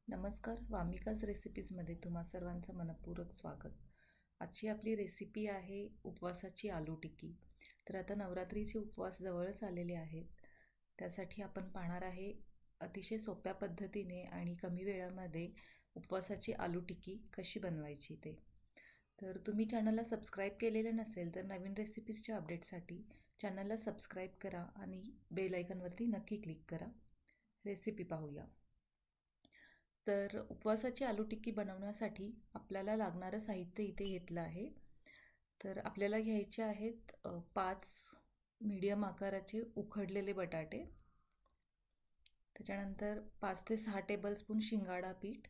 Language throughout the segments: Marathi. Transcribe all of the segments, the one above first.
नमस्कार, वामिकाज रेसिपीजमध्ये तुम्हा सर्वांचं मनपूर्वक स्वागत. आजची आपली रेसिपी आहे उपवासाची आलू टिक्की. तर आता नवरात्रीचे उपवास जवळच आलेले आहेत. त्यासाठी आपण पाहणार आहे अतिशय सोप्या पद्धतीने आणि कमी वेळामध्ये उपवासाची आलू टिक्की कशी बनवायची ते. तर तुम्ही चॅनलला सबस्क्राईब केलेलं नसेल तर नवीन रेसिपीजच्या अपडेटसाठी चॅनलला सबस्क्राईब करा आणि बेल आयकॉनवरती नक्की क्लिक करा. रेसिपी पाहूया. तर उपवासाची आलू टिक्की बनवण्यासाठी आपल्याला लागणारं साहित्य इथे घेतलं आहे. तर आपल्याला घ्यायचे आहेत 5 मीडियम आकाराचे उकडलेले बटाटे. त्याच्यानंतर 5 ते 6 टेबलस्पून शिंगाडा पीठ,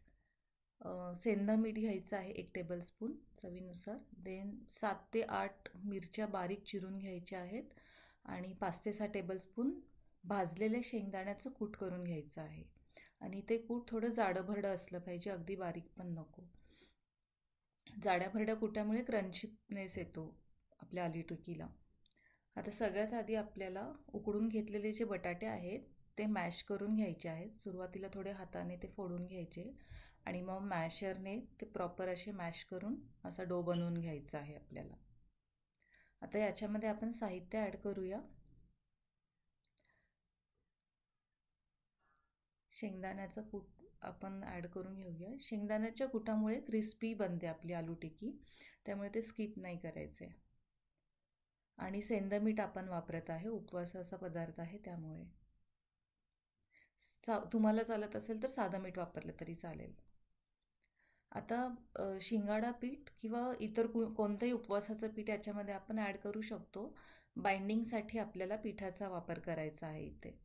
सेंधा मीठ घ्यायचं आहे 1 टेबलस्पून चवीनुसार. देन 7 ते 8 मिरच्या बारीक चिरून घ्यायच्या आहेत आणि 5 ते 6 टेबलस्पून भाजलेले शेंगदाण्याचं कूट करून घ्यायचं आहे. आणि ते कूट थोडं जाडंभरडं असलं पाहिजे, अगदी बारीक पण नको. जाड्या भरड्या कुट्यामुळे क्रंचीनेस येतो आपल्या आलू टिक्कीला. आता सगळ्यात आधी आपल्याला उकडून घेतलेले जे बटाटे आहेत ते मॅश करून घ्यायचे आहेत. सुरुवातीला थोडे हाताने ते फोडून घ्यायचे आणि मग मॅशरने ते प्रॉपर असे मॅश करून असा डो बनवून घ्यायचा आहे आपल्याला. आता याच्यामध्ये आपण साहित्य ॲड करूया. शेंगदाण्याचा कूट आपण ॲड करून घेऊया. शेंगदाण्याच्या कुटामुळे क्रिस्पी बनते आपली आलू टिक्की, त्यामुळे ते स्किप नाही करायचं आहे. आणि सेंधं मीठ आपण वापरत आहे, उपवासाचा पदार्थ आहे त्यामुळे. तुम्हाला चालत असेल तर साधं मीठ वापरलं तरी चालेल. आता शिंगाडा पीठ किंवा इतर कोणतंही उपवासाचं पीठ याच्यामध्ये आपण ॲड करू शकतो. बाइंडिंगसाठी आपल्याला पिठाचा वापर करायचा आहे इथे.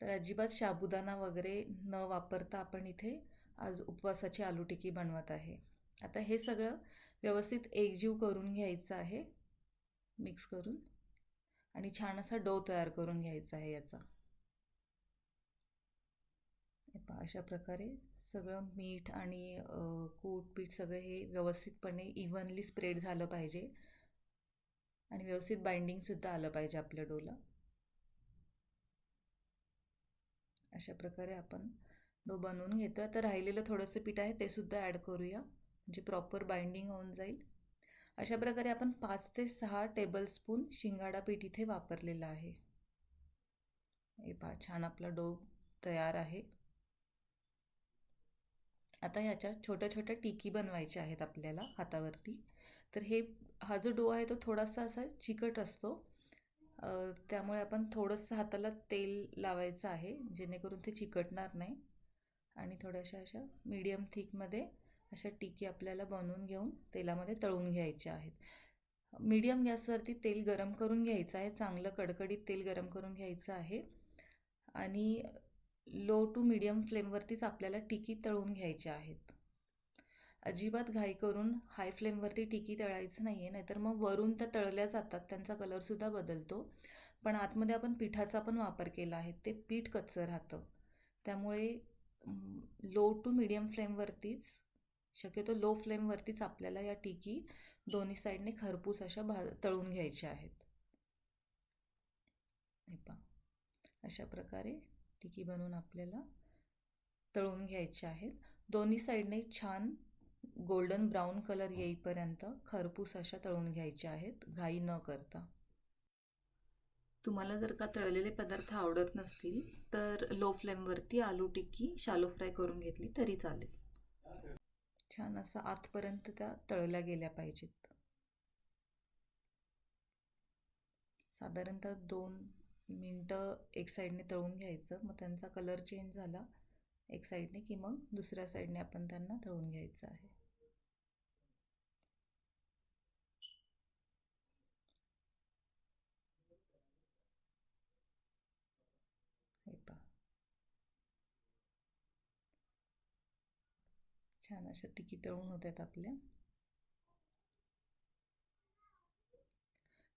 तर अजिबात साबुदाणा वगैरे न वापरता आपण इथे आज उपवासाची आलू टिक्की बनवत आहे. आता हे सगळं व्यवस्थित एकजीव करून घ्यायचं आहे, मिक्स करून, आणि छान असा डो तयार करून घ्यायचा आहे याचा. अशा प्रकारे सगळं मीठ आणि कूट पीठ सगळं हे व्यवस्थितपणे इव्हनली स्प्रेड झालं पाहिजे आणि व्यवस्थित बाइंडिंगसुद्धा आलं पाहिजे आपल्या डोला. अशा प्रकारे आपण डो बनवून घेतो. आता राहिलेलं थोडंसं पीठ आहे ते सुद्धा ॲड करूया, म्हणजे प्रॉपर बाइंडिंग होऊन जाईल. अशा प्रकारे आपण 5 ते 6 टेबलस्पून शिंगाडा पीठ इथे वापरलेलं आहे. हे पहा, छान आपला डो तयार आहे. आता ह्याच्या छोट्या छोट्या टिकी बनवायच्या आहेत आपल्याला हातावरती. तर हा जो डो आहे तो थोडासा असा चिकट असतो, त्यामुळे आपण थोडंसं हाताला तेल लावायचं आहे जेणेकरून ते चिकटणार नाही. आणि थोड्याशा अशा मीडियम थिकमध्ये अशा टिकी आपल्याला बनवून घेऊन तेलामध्ये तळून घ्यायच्या आहेत. मीडियम गॅसवरती तेल गरम करून घ्यायचं आहे, चांगलं कडकडीत तेल गरम करून घ्यायचं आहे. आणि लो टू मीडियम फ्लेमवरतीच आपल्याला टिकी तळून घ्यायच्या आहेत. अजिबात घाई करून हाय फ्लेमवरती टिकी तळायचं नाही आहे, नाहीतर मग वरून त्या तळल्या जातात, त्यांचा कलरसुद्धा बदलतो. पण आतमध्ये आपण पिठाचा पण वापर केला आहे, ते पीठ कच्चं राहतं. त्यामुळे लो टू मीडियम फ्लेमवरतीच, शक्यतो लो फ्लेमवरतीच आपल्याला या टिकी दोन्ही साईडने खरपूस अशा तळून घ्यायच्या आहेत. हे पहा, अशा प्रकारे टिकी बनवून आपल्याला तळून घ्यायच्या आहेत. दोन्ही साईडने छान गोल्डन ब्राऊन कलर येईपर्यंत खरपूस अशा तळून घ्यायच्या आहेत, घाई न करता. तुम्हाला जर का तळलेले पदार्थ आवडत नसतील तर लो फ्लेमवरती आलू टिक्की शालो फ्राय करून घेतली तरी चालेल. छान असं आतपर्यंत त्या तळल्या गेल्या पाहिजेत. साधारणतः 2 मिनटं एक साईडने तळून घ्यायचं, मग त्यांचा कलर चेंज झाला एक साईडने की मग दुसऱ्या साईडने आपण त्यांना तळून घ्यायचं आहे. हे पहा, छान अशा टिकी तळून होत आहेत आपल्या.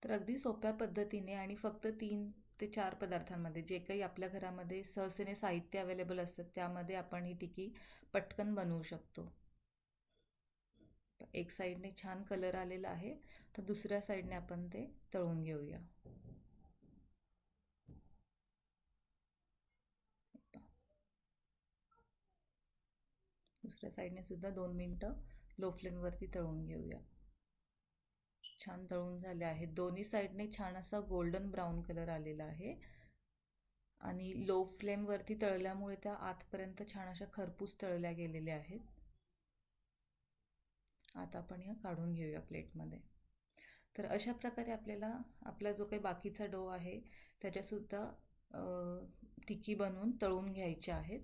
तर अगदी सोप्या पद्धतीने आणि फक्त 3 ते 4 पदार्थांमध्ये, जे काही आपल्या घरामध्ये सहजतेने साहित्य अवेलेबल असतं त्यामध्ये आपण ही टिकी पटकन बनवू शकतो. एक साईडने छान कलर आलेला आहे, तर दुसऱ्या साईडने आपण ते तळून घेऊया. दुसऱ्या साईडने सुद्धा 2 मिनटं लो फ्लेमवरती तळून घेऊया. छान तळून झाले आहेत. दोन्ही साईडने छान असा गोल्डन ब्राऊन कलर आलेला आहे आणि लो फ्लेमवरती तळल्यामुळे त्या आतपर्यंत छान अशा खरपूस तळल्या गेलेल्या आहेत. आता आपण ह्या काढून घेऊया प्लेटमध्ये. तर अशा प्रकारे आपल्याला आपला जो काही बाकीचा डो आहे त्याच्यासुद्धा टिक्की बनवून तळून घ्यायच्या आहेत.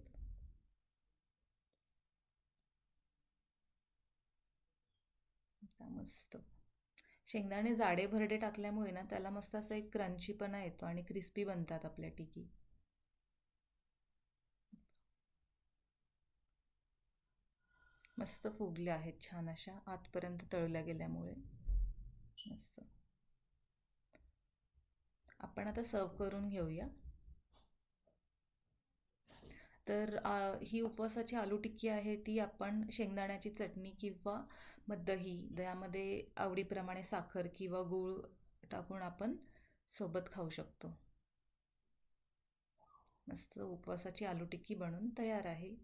मस्त शेंगदाणे जाडे भरडे टाकल्यामुळे ना त्याला मस्त असा एक क्रंचीपणा येतो आणि क्रिस्पी बनतात आपल्या टिकी. मस्त फुगल्या आहेत छान अशा आतपर्यंत तळल्या गेल्यामुळे. मस्त. आपण आता सर्व करून घेऊया. तर ही उपवासाची आलू टिक्की आहे ती आपण शेंगदाण्याची चटणी किंवा मग दही, दह्यामध्ये आवडीप्रमाणे साखर किंवा गूळ टाकून आपण सोबत खाऊ शकतो. मस्त उपवासाची आलू टिक्की बनून तयार आहे.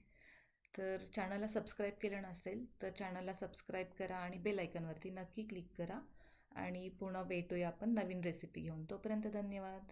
तर चॅनलला सबस्क्राईब केलं नसेल तर चॅनलला सबस्क्राईब करा आणि बेल आयकॉनवरती नक्की क्लिक करा आणि पुन्हा भेटूया आपण नवीन रेसिपी घेऊन. तोपर्यंत धन्यवाद.